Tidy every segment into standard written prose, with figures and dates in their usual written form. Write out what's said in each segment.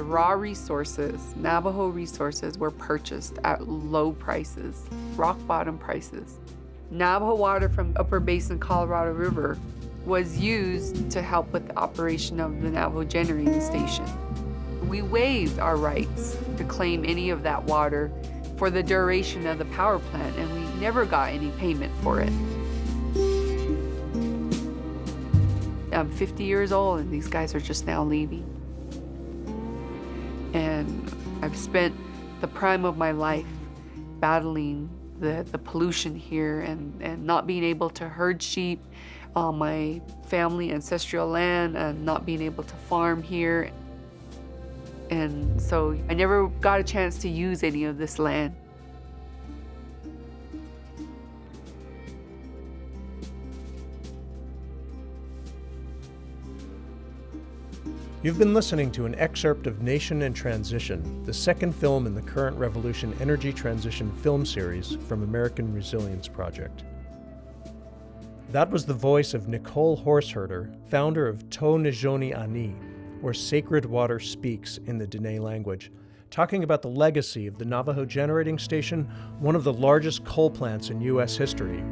raw resources, Navajo resources, were purchased at low prices, rock bottom prices. Navajo water from Upper Basin Colorado River was used to help with the operation of the Navajo generating station. We waived our rights to claim any of that water for the duration of the power plant, and we never got any payment for it. I'm 50 years old and these guys are just now leaving. And I've spent the prime of my life battling the pollution here and not being able to herd sheep on my family ancestral land and not being able to farm here. And so I never got a chance to use any of this land. You've been listening to an excerpt of Nation in Transition, the second film in the Current Revolution Energy Transition film series from American Resilience Project. That was the voice of Nicole Horseherder, founder of To Nijoni Ani, or Sacred Water Speaks in the Dene language, talking about the legacy of the Navajo Generating Station, one of the largest coal plants in U.S. history,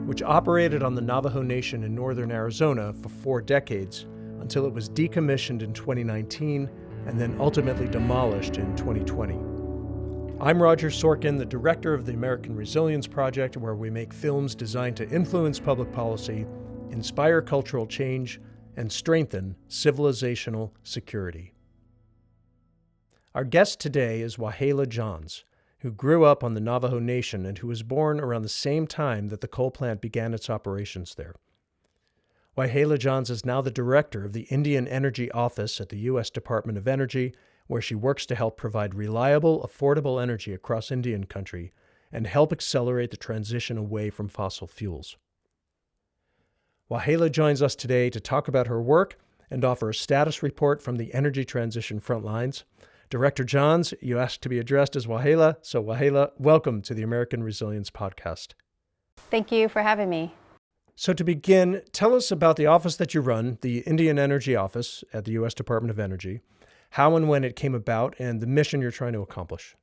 which operated on the Navajo Nation in northern Arizona for 4 decades until it was decommissioned in 2019 and then ultimately demolished in 2020. I'm Roger Sorkin, the director of the American Resilience Project, where we make films designed to influence public policy, inspire cultural change, and strengthen civilizational security. Our guest today is Wahleah Johns, who grew up on the Navajo Nation and who was born around the same time that the coal plant began its operations there. Wahleah Johns is now the director of the Indian Energy Office at the U.S. Department of Energy, where she works to help provide reliable, affordable energy across Indian country and help accelerate the transition away from fossil fuels. Wahleah joins us today to talk about her work and offer a status report from the energy transition front lines. Director Johns, you asked to be addressed as Wahleah, so Wahleah, welcome to the American Resilience Podcast. Thank you for having me. So to begin, tell us about the office that you run, the Indian Energy Office at the U.S. Department of Energy, how and when it came about, and the mission you're trying to accomplish.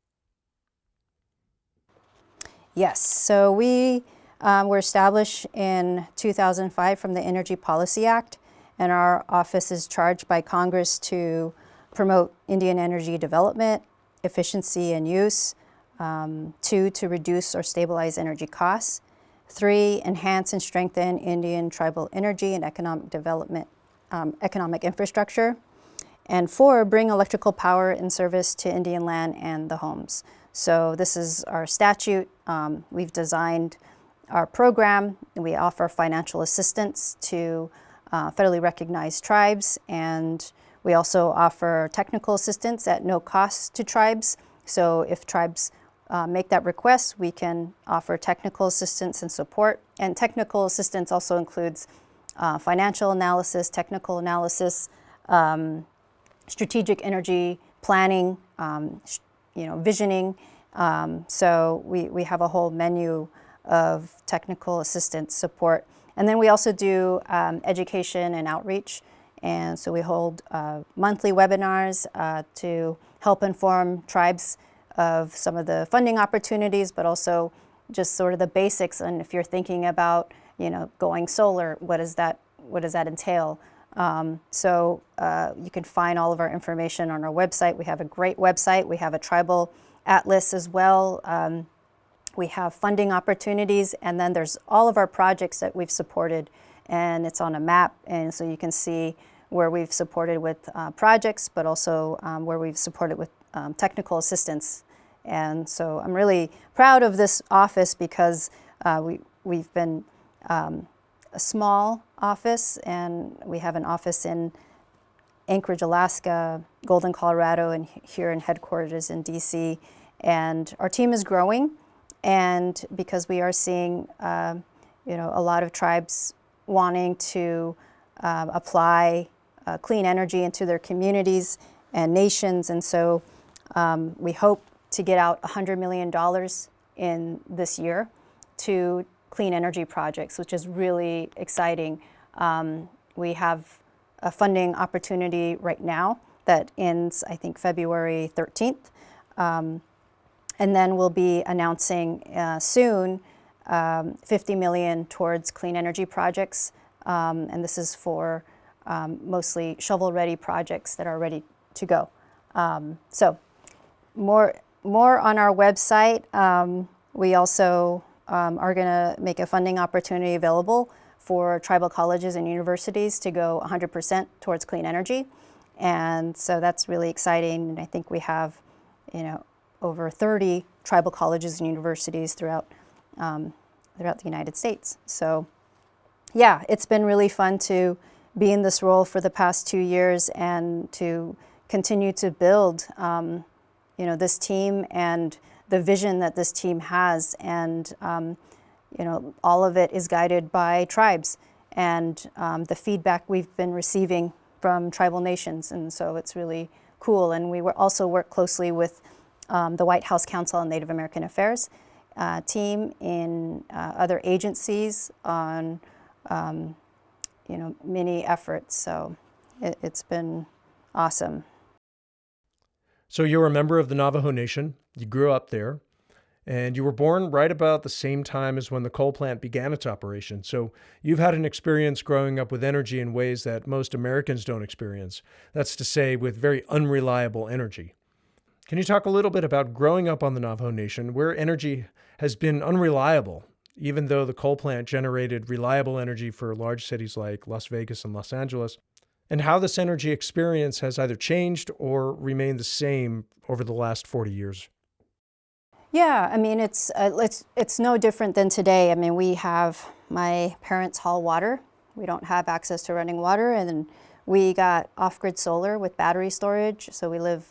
Yes, so we were established in 2005 from the Energy Policy Act, and our office is charged by Congress to promote Indian energy development, efficiency and use, 2, to reduce or stabilize energy costs, 3, enhance and strengthen Indian tribal energy and economic development, economic infrastructure, and 4, bring electrical power in service to Indian land and the homes. So this is our statute. We've designed our program. We offer financial assistance to federally recognized tribes, and we also offer technical assistance at no cost to tribes. So if tribes make that request, we can offer technical assistance and support. And technical assistance also includes financial analysis, technical analysis, strategic energy planning, visioning. So we have a whole menu of technical assistance support. And then we also do education and outreach. And so we hold monthly webinars to help inform tribes of some of the funding opportunities, but also just sort of the basics. And if you're thinking about, going solar, what does that entail? So you can find all of our information on our website. We have a great website. We have a tribal atlas as well. We have funding opportunities, and then there's all of our projects that we've supported, and it's on a map, and so you can see where we've supported with projects, but also where we've supported with technical assistance. And so I'm really proud of this office because we've been a small office, and we have an office in Anchorage, Alaska, Golden, Colorado, and here in headquarters in DC. And our team is growing, and because we are seeing a lot of tribes wanting to apply clean energy into their communities and nations. And so we hope to get out $100 million in this year to clean energy projects, which is really exciting. We have a funding opportunity right now that ends, I think, February 13th. And then we'll be announcing soon $50 million towards clean energy projects. And this is for mostly shovel-ready projects that are ready to go. So more on our website. We also are going to make a funding opportunity available for tribal colleges and universities to go 100% towards clean energy. And so that's really exciting. And I think we have, over 30 tribal colleges and universities throughout the United States. So yeah, it's been really fun to be in this role for the past 2 years and to continue to build, this team and the vision that this team has. And, all of it is guided by tribes and the feedback we've been receiving from tribal nations. And so it's really cool. And we also work closely with the White House Council on Native American Affairs team in other agencies on, many efforts. So it's been awesome. So you're a member of the Navajo Nation. You grew up there, and you were born right about the same time as when the coal plant began its operation. So you've had an experience growing up with energy in ways that most Americans don't experience. That's to say, with very unreliable energy. Can you talk a little bit about growing up on the Navajo Nation, where energy has been unreliable, even though the coal plant generated reliable energy for large cities like Las Vegas and Los Angeles, and how this energy experience has either changed or remained the same over the last 40 years? Yeah, I mean, it's no different than today. I mean, my parents haul water. We don't have access to running water, and we got off-grid solar with battery storage. So we live,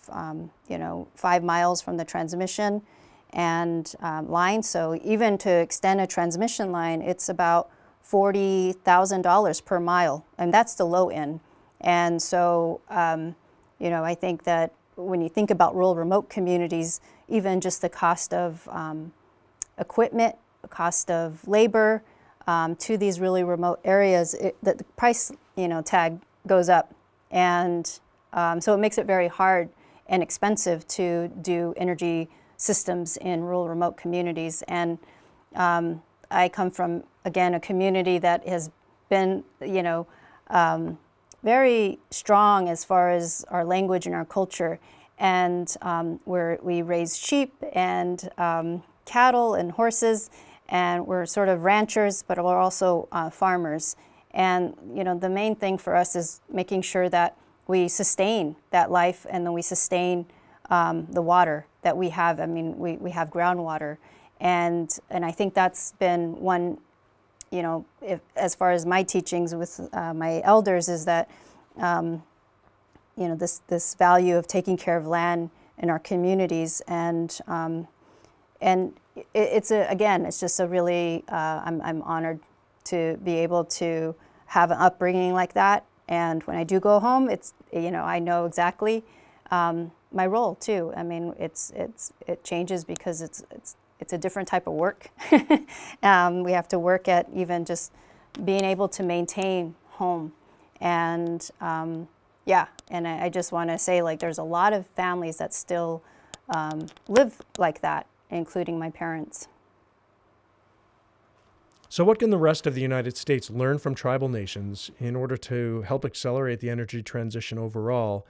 5 miles from the transmission and line. So even to extend a transmission line, it's about $40,000 per mile, and that's the low end. And so, I think that when you think about rural remote communities, even just the cost of equipment, the cost of labor to these really remote areas, the price tag goes up. And so it makes it very hard and expensive to do energy systems in rural remote communities. And I come from, again, a community that has been, very strong as far as our language and our culture. And we raise sheep and cattle and horses, and we're sort of ranchers, but we're also farmers. And the main thing for us is making sure that we sustain that life, and then we sustain the water that we have. I mean, we have groundwater, and I think that's been one. As far as my teachings with my elders, is that this value of taking care of land in our communities, and it's just a really I'm honored to be able to have an upbringing like that. And when I do go home, it's I know exactly my role too. I mean, it changes because it's a different type of work. We have to work at even just being able to maintain home. And and I just want to say, there's a lot of families that still live like that, including my parents. So what can the rest of the United States learn from tribal nations in order to help accelerate the energy transition overall?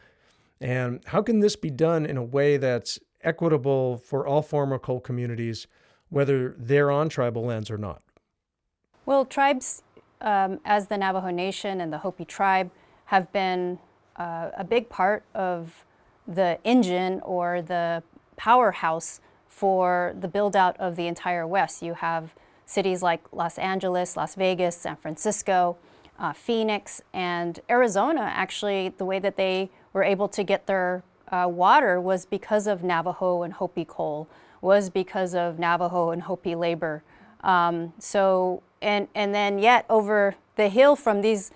And how can this be done in a way that's equitable for all former coal communities, whether they're on tribal lands or not? Well, tribes, as the Navajo Nation and the Hopi tribe, have been a big part of the engine or the powerhouse for the build out of the entire West. You have cities like Los Angeles, Las Vegas, San Francisco, Phoenix, and Arizona. Actually, the way that they were able to get their water was because of Navajo and Hopi coal, was because of Navajo and Hopi labor. And then yet over the hill from these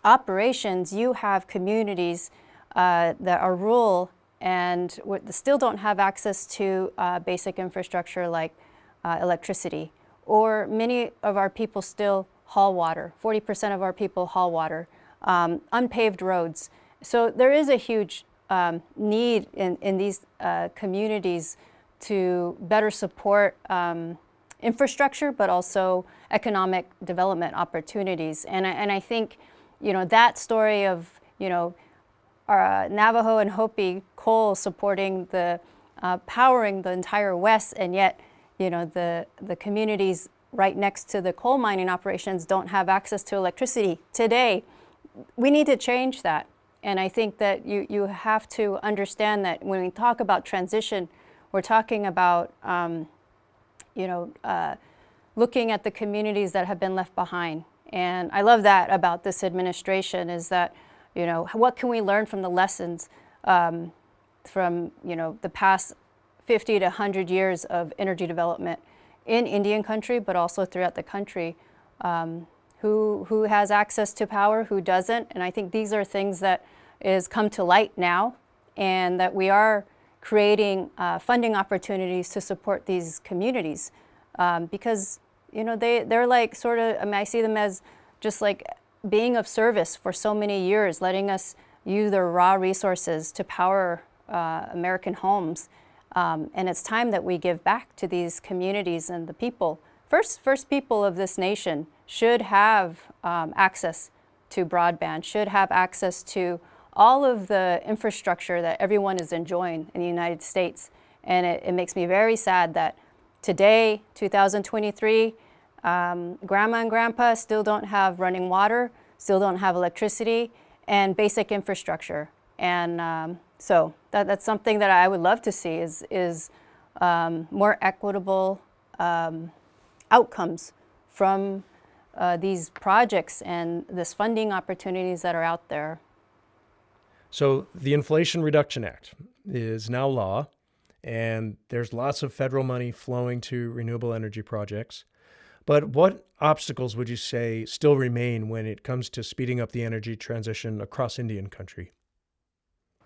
operations, you have communities that are rural and still don't have access to basic infrastructure like electricity. Or many of our people still haul water. 40% of our people haul water. Unpaved roads. So there is a huge need in these communities to better support infrastructure, but also economic development opportunities. And I think, that story of, our Navajo and Hopi coal supporting the powering the entire West, and yet, the communities right next to the coal mining operations don't have access to electricity today. We need to change that. And I think that you have to understand that when we talk about transition, we're talking about, looking at the communities that have been left behind. And I love that about this administration is that, what can we learn from the lessons from, the past 50 to 100 years of energy development in Indian country, but also throughout the country. Who has access to power, who doesn't. And I think these are things that is come to light now, and that we are creating funding opportunities to support these communities because, they're like sort of, I see them as just like being of service for so many years, letting us use their raw resources to power American homes. And it's time that we give back to these communities and the people. First people of this nation should have access to broadband, should have access to all of the infrastructure that everyone is enjoying in the United States. And it makes me very sad that today, 2023, grandma and grandpa still don't have running water, still don't have electricity, and basic infrastructure. And so that's something that I would love to see is more equitable outcomes from these projects and this funding opportunities that are out there. So the Inflation Reduction Act is now law, and there's lots of federal money flowing to renewable energy projects. But what obstacles would you say still remain when it comes to speeding up the energy transition across Indian country?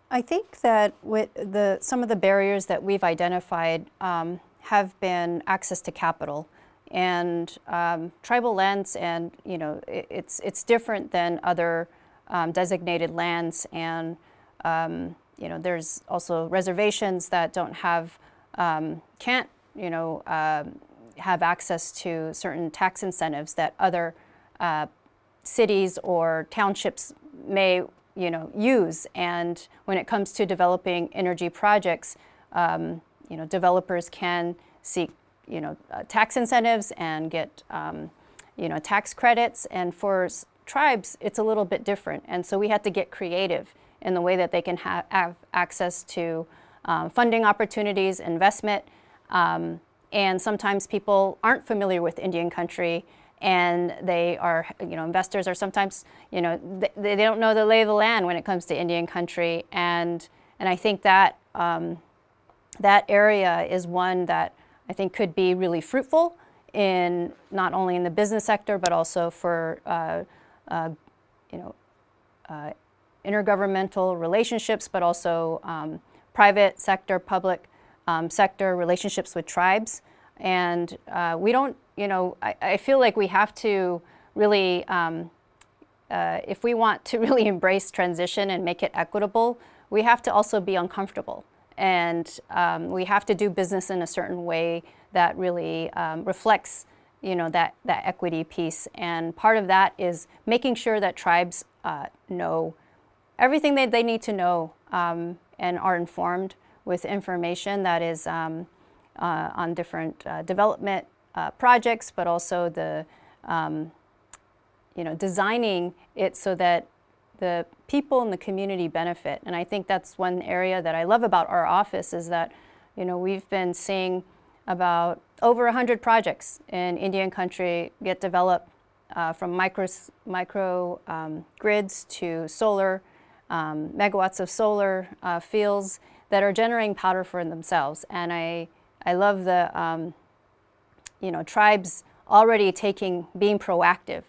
I think that with some of the barriers that we've identified have been access to capital. And tribal lands, and it's different than other designated lands, and there's also reservations that don't have can't have access to certain tax incentives that other cities or townships may use. And when it comes to developing energy projects, developers can seek tax incentives and get, tax credits. And for tribes, it's a little bit different. And so we had to get creative in the way that they can have access to funding opportunities, investment. And sometimes people aren't familiar with Indian country, and they are, investors are sometimes, they don't know the lay of the land when it comes to Indian country. And I think that that area is one that I think could be really fruitful in not only in the business sector, but also for intergovernmental relationships, but also private sector, public sector relationships with tribes. And we don't, I feel like we have to really, if we want to really embrace transition and make it equitable, we have to also be uncomfortable. And we have to do business in a certain way that really reflects, that equity piece. And part of that is making sure that tribes know everything that they need to know and are informed with information that is on different development projects, but also the, designing it so that the people in the community benefit. And I think that's one area that I love about our office is that, we've been seeing about over 100 projects in Indian country get developed from micro grids to solar, megawatts of solar fields that are generating power for themselves. And I love the, tribes already being proactive.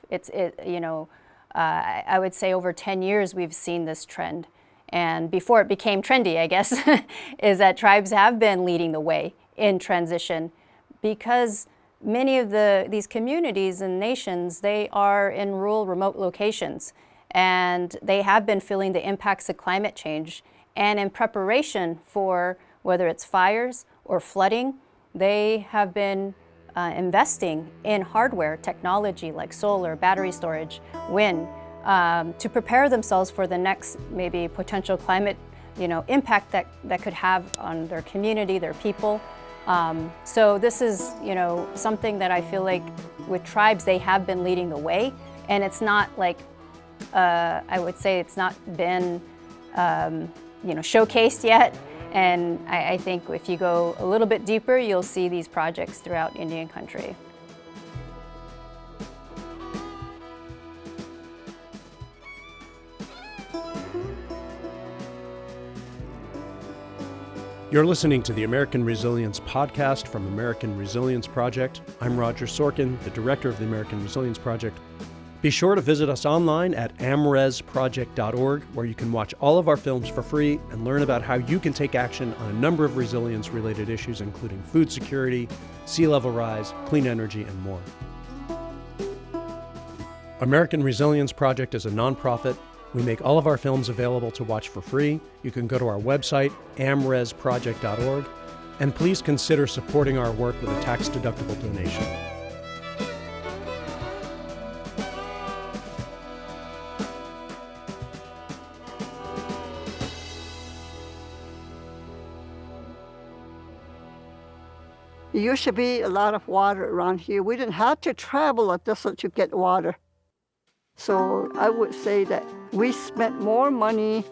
I would say over 10 years we've seen this trend. And before it became trendy, I guess, is that tribes have been leading the way in transition because many of these communities and nations, they are in rural, remote locations. And they have been feeling the impacts of climate change. And in preparation for whether it's fires or flooding, they have been investing in hardware technology like solar, battery storage, wind, to prepare themselves for the next maybe potential climate impact that could have on their community, their people. So this is something that I feel like with tribes, they have been leading the way. And it's not like, I would say it's not been showcased yet. And I think if you go a little bit deeper, you'll see these projects throughout Indian country. You're listening to the American Resilience Podcast from American Resilience Project. I'm Roger Sorkin, the director of the American Resilience Project. Be sure to visit us online at amresproject.org, where you can watch all of our films for free and learn about how you can take action on a number of resilience-related issues, including food security, sea level rise, clean energy, and more. American Resilience Project is a nonprofit. We make all of our films available to watch for free. You can go to our website, amresproject.org, and please consider supporting our work with a tax-deductible donation. There used to be a lot of water around here. We didn't have to travel a distance to get water. So I would say that we spent more money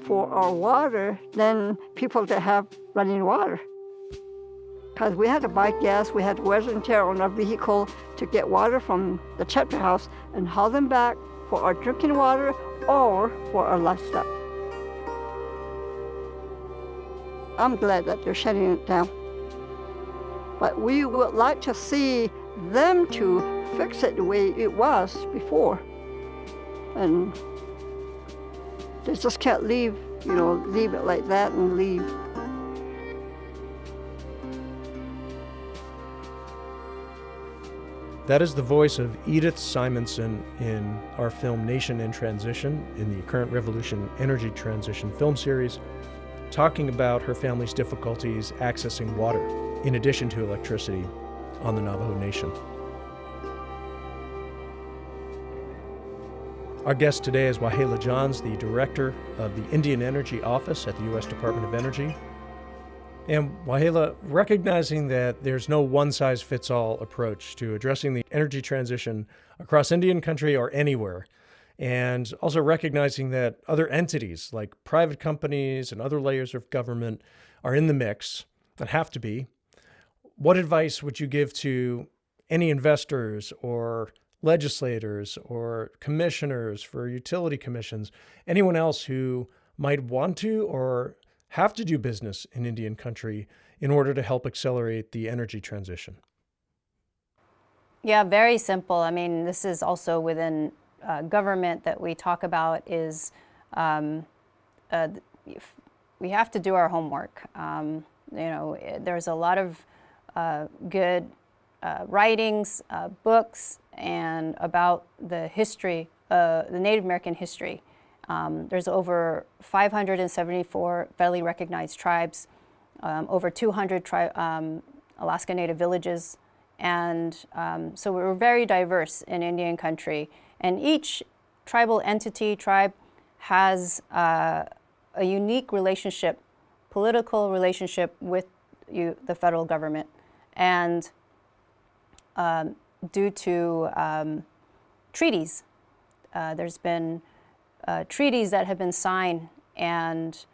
for our water than people that have running water. Because we had to buy gas, we had wear and tear on our vehicle to get water from the chapter house and haul them back for our drinking water or for our livestock. I'm glad that they're shutting it down. But we would like to see them to fix it the way it was before. And they just can't leave it like that and leave. That is the voice of Edith Simonson in our film Nation in Transition in the Current Revolution Energy Transition film series, talking about her family's difficulties accessing water, in addition to electricity, on the Navajo Nation. Our guest today is Wahleah Johns, the director of the Indian Energy Office at the U.S. Department of Energy. And Wahleah, recognizing that there's no one-size-fits-all approach to addressing the energy transition across Indian country or anywhere, and also recognizing that other entities like private companies and other layers of government are in the mix and have to be, what advice would you give to any investors or legislators or commissioners for utility commissions, anyone else who might want to or have to do business in Indian country in order to help accelerate the energy transition? Yeah, very simple. I mean, this is also within government that we talk about is we have to do our homework. There's a lot of good writings, books, and about the history, the Native American history. There's over 574 federally recognized tribes, over 200 Alaska Native villages, and so we're very diverse in Indian country. And each tribal entity, tribe, has a unique relationship, political relationship with the federal government. And due to treaties, there's been treaties that have been signed, and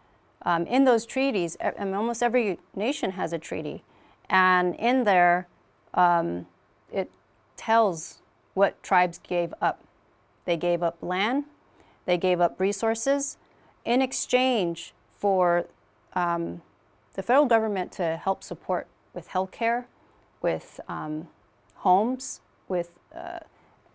in those treaties, almost every nation has a treaty, and in there, it tells what tribes gave up. They gave up land, they gave up resources in exchange for the federal government to help support with healthcare, with homes, with,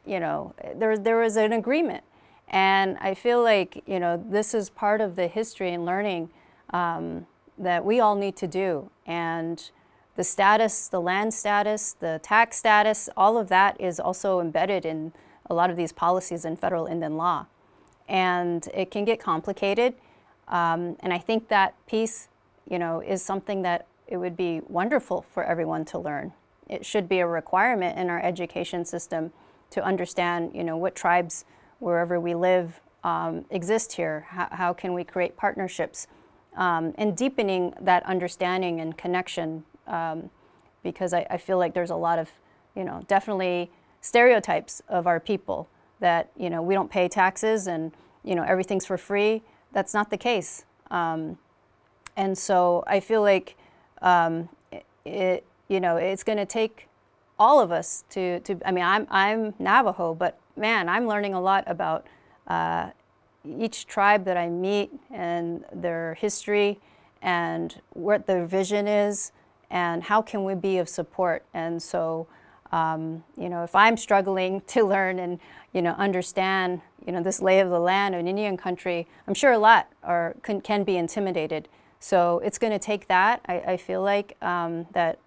there was an agreement. And I feel like, this is part of the history and learning that we all need to do. And the status, the land status, the tax status, all of that is also embedded in a lot of these policies in federal Indian law. And it can get complicated. And I think that piece, is something that it would be wonderful for everyone to learn. It should be a requirement in our education system to understand, what tribes, wherever we live, exist here. How can we create partnerships? And deepening that understanding and connection, because I feel like there's a lot of, definitely stereotypes of our people that, we don't pay taxes and, everything's for free. That's not the case. And so I feel like it's going to take all of us to I'm Navajo, but man, I'm learning a lot about each tribe that I meet and their history and what their vision is and how can we be of support. And so, if I'm struggling to learn and, understand, this lay of the land in Indian country, I'm sure a lot can be intimidated. So it's going to take that, I feel like, that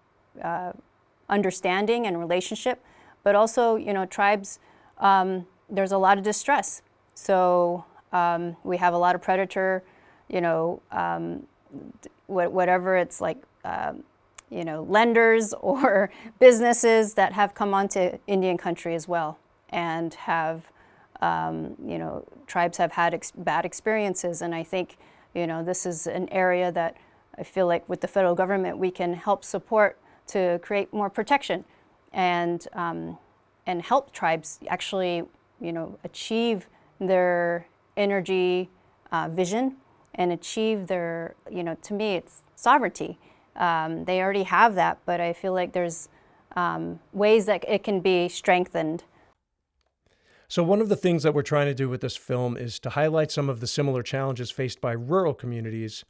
understanding and relationship, but also, tribes, there's a lot of distress. So we have a lot of predator, whatever it's like, lenders or businesses that have come onto Indian country as well and have, tribes have had bad experiences. And I think, this is an area that I feel like with the federal government, we can help support to create more protection and help tribes actually, achieve their energy vision and achieve their, to me, it's sovereignty. They already have that, but I feel like there's ways that it can be strengthened. So one of the things that we're trying to do with this film is to highlight some of the similar challenges faced by rural communities.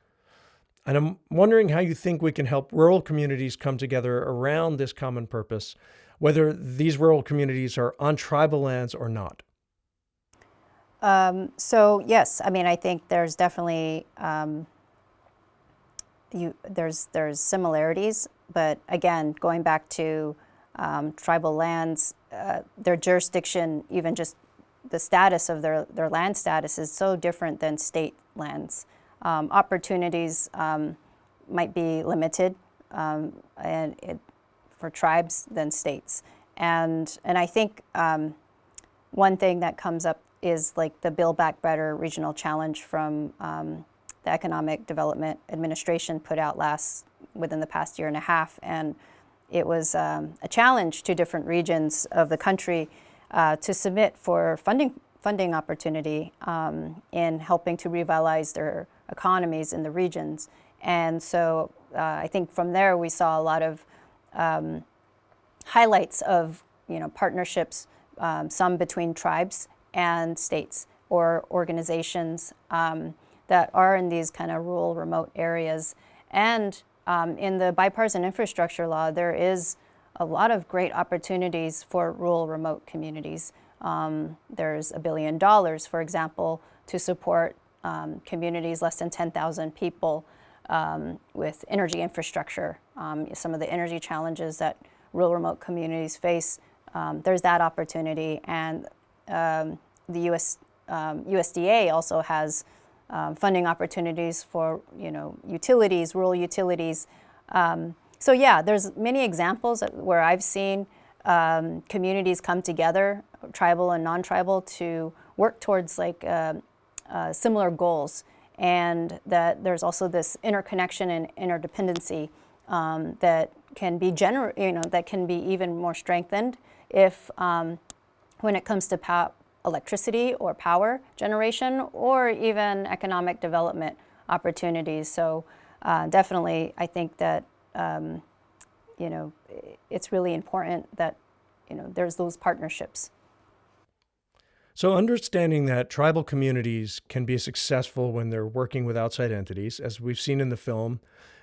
And I'm wondering how you think we can help rural communities come together around this common purpose, whether these rural communities are on tribal lands or not. So yes, I think there's definitely there's similarities, but again, going back to tribal lands, their jurisdiction, even just the status of their land status is so different than state lands. Opportunities might be limited for tribes than states. And I think one thing that comes up is like the Build Back Better regional challenge from the Economic Development Administration put out within the past year and a half. And it was a challenge to different regions of the country to submit for funding opportunity in helping to revitalize their economies in the regions. And so I think from there we saw a lot of highlights of partnerships, some between tribes and states or organizations that are in these kind of rural, remote areas. And in the bipartisan infrastructure law, there is a lot of great opportunities for rural, remote communities. There's $1 billion, for example, to support communities less than 10,000 people with energy infrastructure. Some of the energy challenges that rural, remote communities face, there's that opportunity. And the USDA also has funding opportunities for utilities, rural utilities. So yeah, there's many examples where I've seen communities come together, tribal and non-tribal, to work towards like similar goals, and that there's also this interconnection and interdependency that can be that can be even more strengthened if when it comes to electricity or power generation or even economic development opportunities. So definitely, I think that it's really important that there's those partnerships. So understanding that tribal communities can be successful when they're working with outside entities, as we've seen in the film.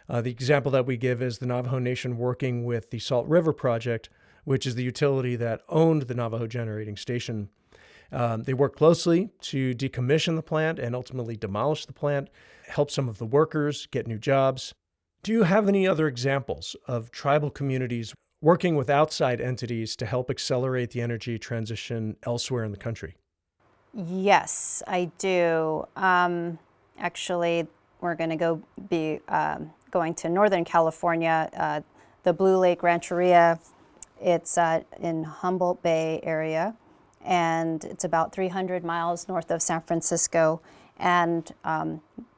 The example that we give is the Navajo Nation working with the Salt River Project, which is the utility that owned the Navajo generating station. They worked closely to decommission the plant and ultimately demolish the plant, help some of the workers get new jobs. Do you have any other examples of tribal communities working with outside entities to help accelerate the energy transition elsewhere in the country? Yes, I do. Actually, we're going to be going to Northern California, the Blue Lake Rancheria. It's in Humboldt Bay area, and it's about 300 miles north of San Francisco. And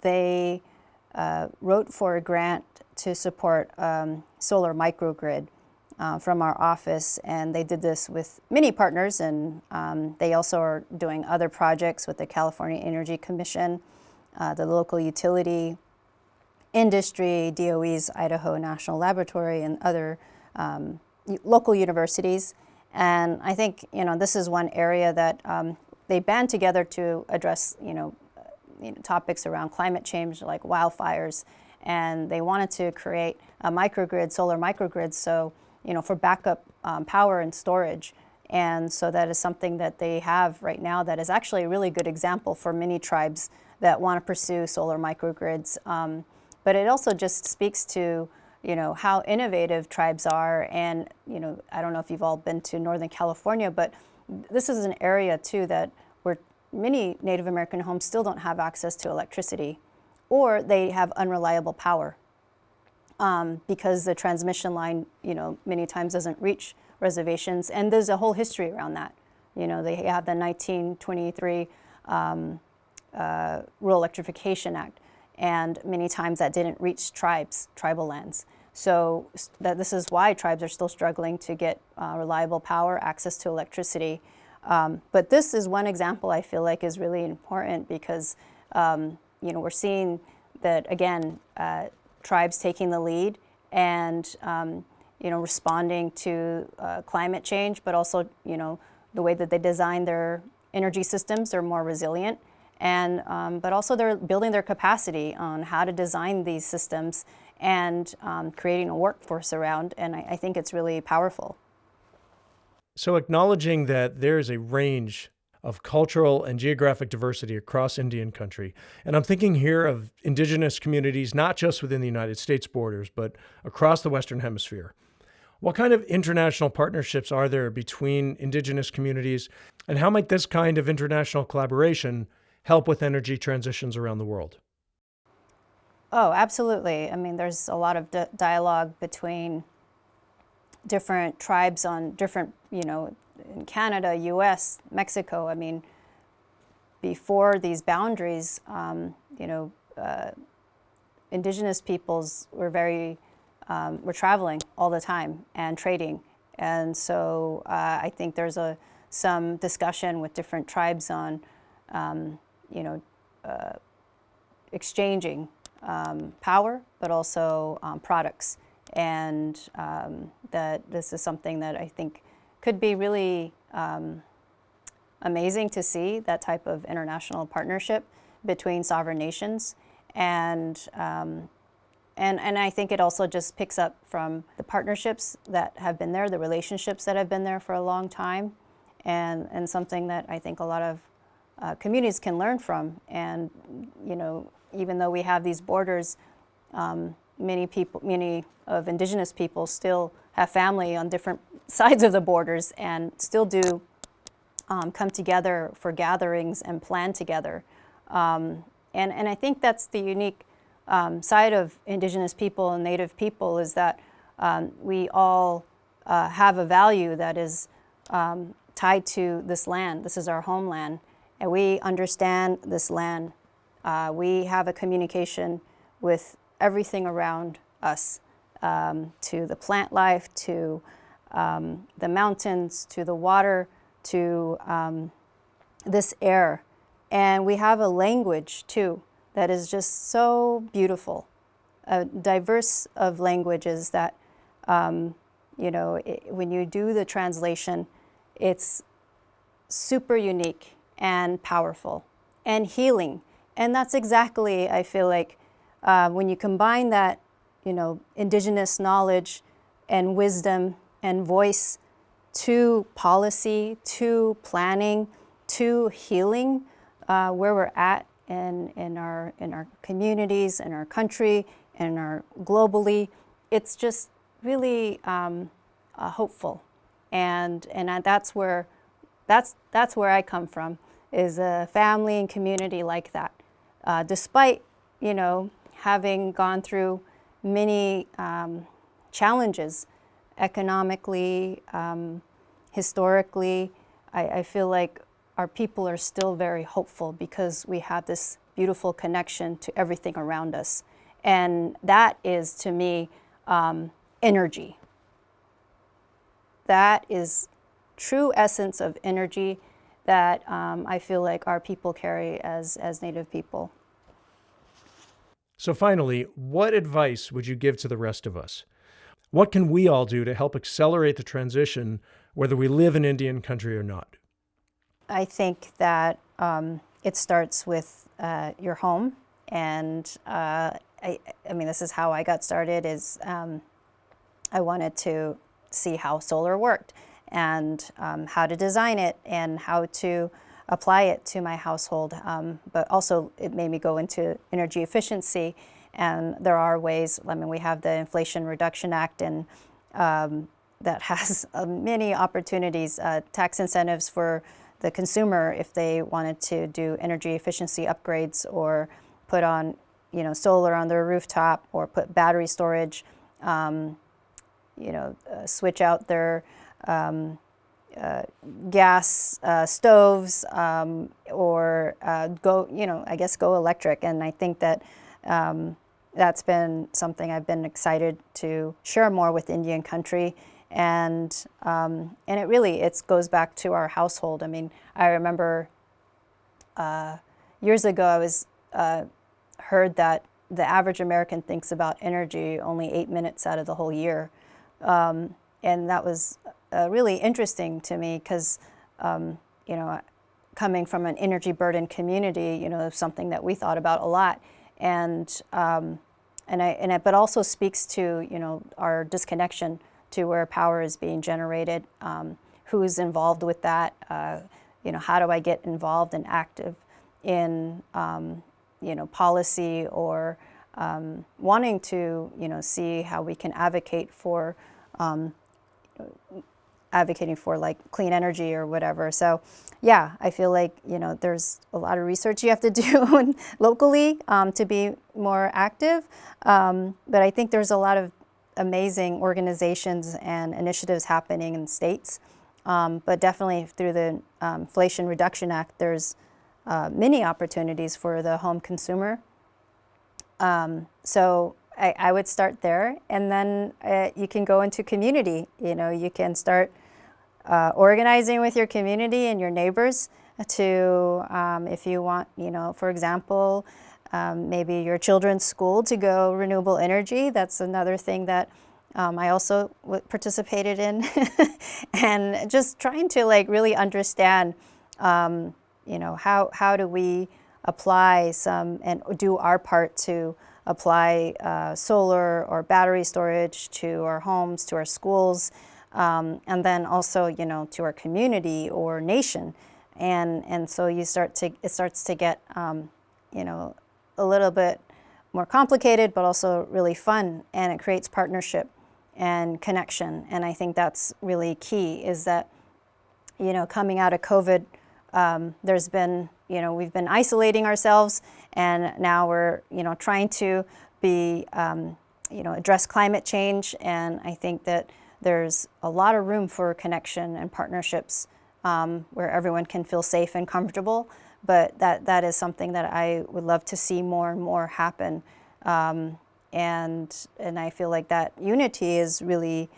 they wrote for a grant to support solar microgrid from our office, and they did this with many partners, and they also are doing other projects with the California Energy Commission, the local utility industry, DOE's Idaho National Laboratory, and other local universities. And I think, this is one area that they band together to address, topics around climate change like wildfires, and they wanted to create a microgrid, solar microgrid, so for backup power and storage. And so that is something that they have right now that is actually a really good example for many tribes that want to pursue solar microgrids. But it also just speaks to how innovative tribes are. And I don't know if you've all been to Northern California, but this is an area too that where many Native American homes still don't have access to electricity, or they have unreliable power because the transmission line, many times doesn't reach reservations. And there's a whole history around that. They have the 1923 Rural Electrification Act, and many times that didn't reach tribal lands. So this is why tribes are still struggling to get reliable power, access to electricity. But this is one example I feel like is really important because, we're seeing that, again, tribes taking the lead and, responding to climate change, but also, the way that they design their energy systems are more resilient. And, but also they're building their capacity on how to design these systems and creating a workforce around. And I think it's really powerful. So acknowledging that there is a range of cultural and geographic diversity across Indian country, and I'm thinking here of indigenous communities, not just within the United States borders, but across the Western Hemisphere. What kind of international partnerships are there between indigenous communities, and how might this kind of international collaboration help with energy transitions around the world? Oh, absolutely. I mean, there's a lot of dialogue between different tribes on different, in Canada, US, Mexico. I mean, before these boundaries, indigenous peoples were were traveling all the time and trading. And so I think there's some discussion with different tribes on, exchanging power, but also products. And that this is something that I think could be really amazing to see, that type of international partnership between sovereign nations. And I think it also just picks up from the partnerships that have been there, the relationships that have been there for a long time, and something that I think a lot of communities can learn from. And, even though we have these borders, many of indigenous people still have family on different sides of the borders and still do come together for gatherings and plan together. And I think that's the unique side of indigenous people and Native people, is that we all have a value that is tied to this land. This is our homeland, and we understand this land. We have a communication with everything around us, to the plant life, to the mountains, to the water, to this air. And we have a language too that is just so beautiful, diverse of languages that, when you do the translation, it's super unique and powerful and healing. And that's exactly, I feel like, when you combine that, indigenous knowledge and wisdom and voice to policy, to planning, to healing, where we're at in our communities, in our country, and globally, it's just really hopeful, and that's where I come from, is a family and community like that. Despite having gone through many challenges economically, historically, I feel like our people are still very hopeful because we have this beautiful connection to everything around us. And that is, to me, energy. That is true essence of energy that I feel like our people carry as Native people. So finally, what advice would you give to the rest of us? What can we all do to help accelerate the transition, whether we live in Indian country or not? I think that it starts with your home, and I mean, this is how I got started. Is I wanted to see how solar worked, and how to design it, and how to apply it to my household. But also, it made me go into energy efficiency. And there are ways. I mean, we have the Inflation Reduction Act, and that has many opportunities, tax incentives for the consumer if they wanted to do energy efficiency upgrades, or put on, solar on their rooftop, or put battery storage, switch out their gas stoves, or go electric. And I think that that's been something I've been excited to share more with Indian country. And it goes back to our household. I mean, I remember years ago I was heard that the average American thinks about energy only 8 minutes out of the whole year. And that was really interesting to me because, coming from an energy burdened community, something that we thought about a lot. But also speaks to, our disconnection to where power is being generated, who's involved with that, how do I get involved and active in, policy, or wanting to, see how we can advocating for like clean energy or whatever. So yeah, I feel like, there's a lot of research you have to do locally to be more active. But I think there's a lot of amazing organizations and initiatives happening in states. But definitely through the Inflation Reduction Act, there's many opportunities for the home consumer. So I would start there, and then you can go into community. You can start organizing with your community and your neighbors to, if you want, for example, maybe your children's school to go renewable energy. That's another thing that I also participated in. And just trying to really understand, how do we apply some and do our part to apply solar or battery storage to our homes, to our schools, and then also, to our community or nation. And so it starts to get, a little bit more complicated, but also really fun, and it creates partnership and connection. And I think that's really key, is that, coming out of COVID, there's been, we've been isolating ourselves, and now we're, trying to be, address climate change. And I think that there's a lot of room for connection and partnerships where everyone can feel safe and comfortable. But that is something that I would love to see more and more happen. And I feel like that unity is really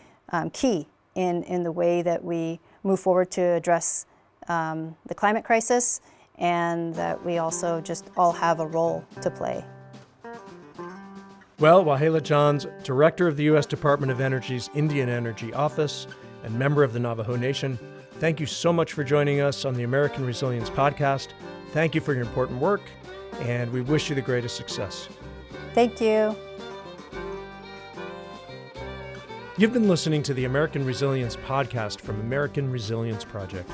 key in the way that we move forward to address the climate crisis, and that we also just all have a role to play. Well, Wahleah Johns, Director of the U.S. Department of Energy's Indian Energy Office and member of the Navajo Nation, thank you so much for joining us on the American Resilience Podcast. Thank you for your important work, and we wish you the greatest success. Thank you. You've been listening to the American Resilience Podcast from American Resilience Project.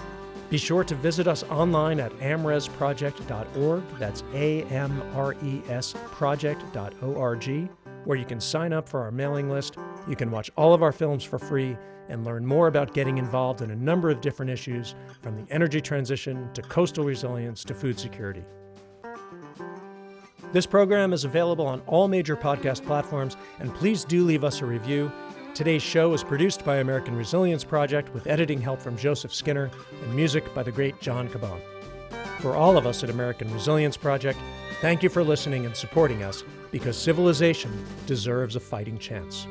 Be sure to visit us online at amresproject.org, that's AMRES project.org, where you can sign up for our mailing list You can watch all of our films for free and learn more about getting involved in a number of different issues, from the energy transition to coastal resilience to food security. This program is available on all major podcast platforms, and please do leave us a review. Today's show is produced by American Resilience Project with editing help from Joseph Skinner and music by the great John Caban. For all of us at American Resilience Project, thank you for listening and supporting us, because civilization deserves a fighting chance.